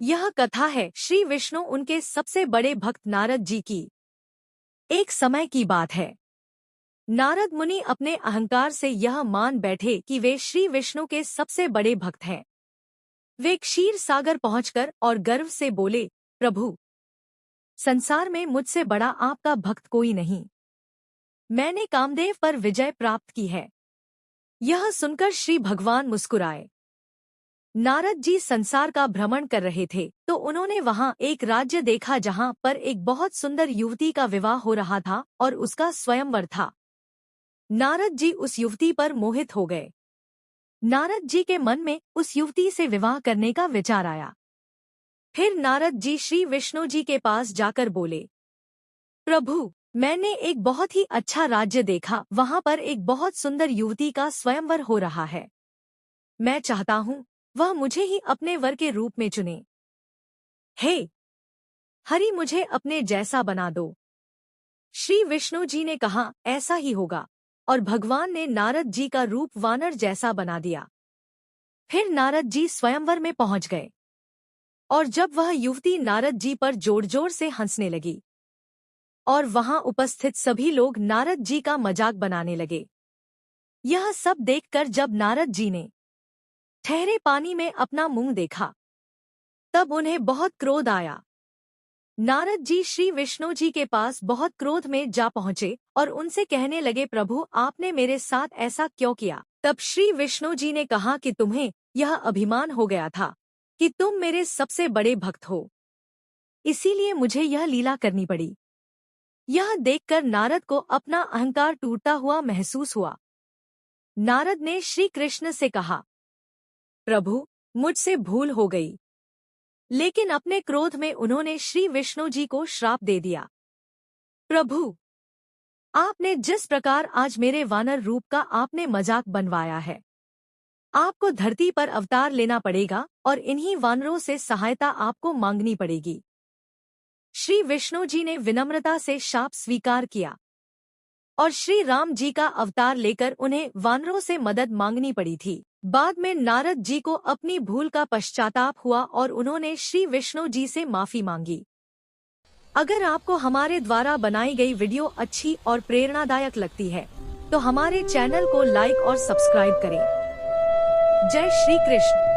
यह कथा है श्री विष्णु उनके सबसे बड़े भक्त नारद जी की। एक समय की बात है। नारद मुनि अपने अहंकार से यह मान बैठे कि वे श्री विष्णु के सबसे बड़े भक्त हैं। वे क्षीर सागर पहुंचकर और गर्व से बोले, प्रभु, संसार में मुझसे बड़ा आपका भक्त कोई नहीं। मैंने कामदेव पर विजय प्राप्त की है। यह सुनकर श्री भगवान मुस्कुराए। नारद जी संसार का भ्रमण कर रहे थे तो उन्होंने वहां एक राज्य देखा जहां पर एक बहुत सुंदर युवती का विवाह हो रहा था और उसका स्वयंवर था। नारद जी उस युवती पर मोहित हो गए। नारद जी के मन में उस युवती से विवाह करने का विचार आया। फिर नारद जी श्री विष्णु जी के पास जाकर बोले, प्रभु, मैंने एक बहुत ही अच्छा राज्य देखा, वहां पर एक बहुत सुंदर युवती का स्वयंवर हो रहा है। मैं चाहता हूँ वह मुझे ही अपने वर के रूप में चुने। हे हरि, मुझे अपने जैसा बना दो। श्री विष्णु जी ने कहा, ऐसा ही होगा, और भगवान ने नारद जी का रूप वानर जैसा बना दिया। फिर नारद जी स्वयंवर में पहुंच गए और जब वह युवती नारद जी पर जोर जोर से हंसने लगी और वहां उपस्थित सभी लोग नारद जी का मजाक बनाने लगे। यह सब देखकर जब नारद जी ने ठहरे पानी में अपना मुंह देखा तब उन्हें बहुत क्रोध आया। नारद जी श्री विष्णु जी के पास बहुत क्रोध में जा पहुंचे और उनसे कहने लगे, प्रभु, आपने मेरे साथ ऐसा क्यों किया? तब श्री विष्णु जी ने कहा कि तुम्हें यह अभिमान हो गया था कि तुम मेरे सबसे बड़े भक्त हो, इसीलिए मुझे यह लीला करनी पड़ी। यह देखकर नारद को अपना अहंकार टूटता हुआ महसूस हुआ। नारद ने श्री कृष्ण से कहा, प्रभु, मुझसे भूल हो गई। लेकिन अपने क्रोध में उन्होंने श्री विष्णु जी को श्राप दे दिया। प्रभु, आपने जिस प्रकार आज मेरे वानर रूप का आपने मजाक बनवाया है, आपको धरती पर अवतार लेना पड़ेगा और इन्हीं वानरों से सहायता आपको मांगनी पड़ेगी। श्री विष्णु जी ने विनम्रता से शाप स्वीकार किया और श्री राम जी का अवतार लेकर उन्हें वानरों से मदद मांगनी पड़ी थी। बाद में नारद जी को अपनी भूल का पश्चाताप हुआ और उन्होंने श्री विष्णु जी से माफी मांगी। अगर आपको हमारे द्वारा बनाई गई वीडियो अच्छी और प्रेरणादायक लगती है तो हमारे चैनल को लाइक और सब्सक्राइब करें। जय श्री कृष्ण।